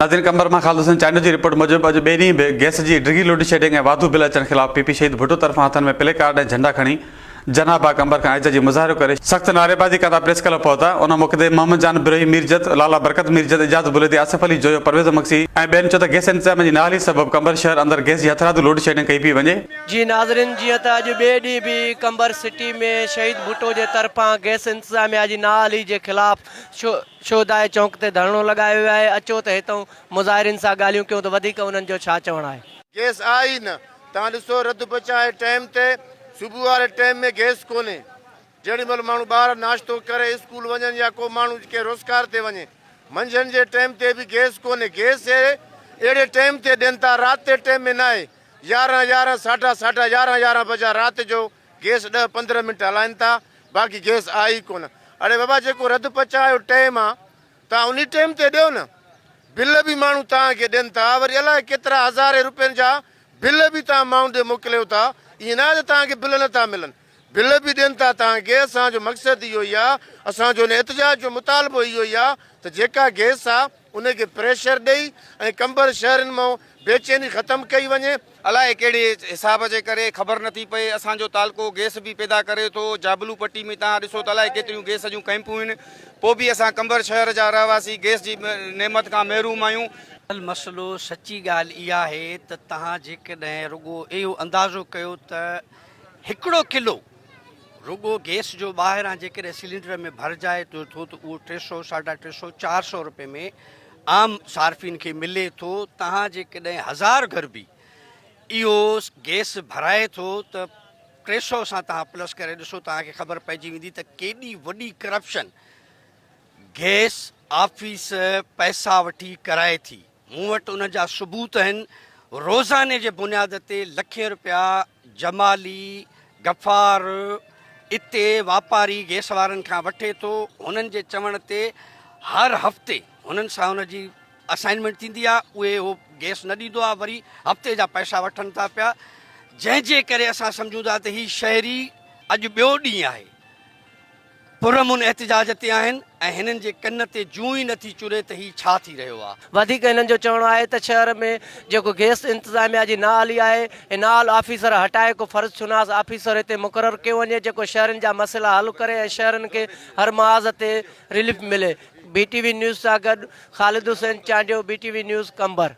नाज़रीन कंबर मां ख़ालिद हुसैन चैनल जी रिपोर्ट मूजिब अॼु ॿिए ॾींहुं गैस जी डिगी लोड शेडिंग ऐं वाधू बिल अचण ख़िलाफ़ पीपी शहीद भुट्टो तरफ़ां हथनि में प्ले कार्ड ऐं झंडा खणी जनाबा कंबर खां एज जी मुज़ाहिरो करे सख़्त नारेबाज़ी कंदा प्रेस क्लब पहुता। उन मौक़े ते मोहम्मद जान बिरोही मीरजत लाला बरकत मीरजत एजाज बुलेदी आसिफ अली जोयो परवेज़ मक्सी ऐं ॿियनि चयो त गैस इंतज़ाम जी नाहली सबबि कंबर शहर अंदरि गैस जी हथरादू लोड शेडिंग कई पई वञे। जी नाज़रीन, जीअं त अॼु ॿिए ॾींहुं बि कंबर सिटी में शहीद भुट्टो जे तरफ़ां गैस इंतज़ामिया जी नाहली जे ख़िलाफ़ शोधाए चौक ते धरणो लॻायो वियो आहे। अचो त हितां मुज़ाहिरनि सां ॻाल्हियूं कयूं त वधीक उन्हनि जो छा चवणु आहे। गैस आई न, तव्हां ॾिसो रद्द बचाए टाइम ते सुबुह वारे टाइम में गैस कोन्हे। जेॾी महिल माण्हू ॿार नाश्तो करे स्कूल वञनि या को माण्हू के रोज़गार ते वञे, मंझंदि जे टाइम ते बि गैस कोन्हे। गैस अहिड़े टाइम ते ॾियनि था, राति जे टाइम में न आहे। 11 साढा 11 बजे राति जो गैस 10-15 मिंट हलाइनि था, बाक़ी गैस आई कोन। अरे बाबा, जेको रद्द पचायो टाइम आहे तव्हां उन टाइम ते ॾियो न। बिल बि माण्हू तव्हांखे ॾियनि था, वरी अलाए केतिरा हज़ारे रुपयनि जा बिल बि तव्हां माण्हू ॾे मोकिलियो था। ईअं न आहे त तव्हांखे बिल नथा मिलनि, बिल बि ॾियनि था तव्हांखे। असांजो मक़सदु इहो ई आहे, असांजो इन एहतजाज जो मुतालबो इहो ई आहे त जेका गैस आहे उनखे प्रेशर ॾेई ऐं कंबर शहरनि मां बेचैनी ख़तमु कई वञे। अलाए कहिड़े हिसाब जे करे ख़बर नथी पए। असांजो तालको गैस बि पैदा करे थो। जाबलू पट्टी में तव्हां ॾिसो त अलाए केतिरियूं गैस जूं कैंपूं आहिनि, पोइ बि असां कंबर शहर जा रहवासी गैस जी नेमत खां महरूम आहियूं। मसइलो सची ॻाल्हि इहा आहे त तव्हां जेकॾहिं रुॻो इहो अंदाज़ो कयो त हिकिड़ो किलो रुॻो गैस जो ॿाहिरां जेकॾहिं सिलेंडर में भरिजाए थो त उहो 300, 350, 400 रुपए में आम सार्फ़िन खे मिले थो। तव्हां जेकॾहिं 1000 घर बि इहो गैस भराए थो त 300 सां तव्हां प्लस करे ॾिसो, तव्हांखे ख़बर पइजी वेंदी त केॾी वॾी करप्शन गैस ऑफिस पैसा वठी कराए थी। मूं वटि उन जा सबूत आहिनि। रोज़ाने जे बुनियाद ते लखें रुपया जमाली गफ़ार इते वापारी गैस वारनि खां वठे थो। हुननि जे चवण ते हर हफ़्ते हुननि सां हुन जी असाइनमेंट थींदी आहे, उहे उहो गैस न ॾींदो आहे, वरी हफ़्ते जा पैसा वठनि था पिया। जंहिंजे करे असां सम्झूं था त हीअ शहरी अॼु ॿियो ॾींहुं आहे, पुरमुन एहतिजाज ते आहिनि ऐं हिननि जे कन ते जूं ई नथी चुरे त हीअ छा थी रहियो आहे। वधीक हिननि जो चवणु आहे त शहर में जेको गैस इंतज़ामिया जी नाहली आहे, नाल ऑफिसर हटाए को फ़र्ज़ शुनास ऑफिसर हिते मुक़ररु कयो वञे, जेको शहरनि जा मसइला हल करे ऐं शहरनि खे हर महाज़ ते रिलीफ मिले। BTV न्यूज़ सां गॾु ख़ालिद हुसैन चांडियो, BTV न्यूज़ कंबर।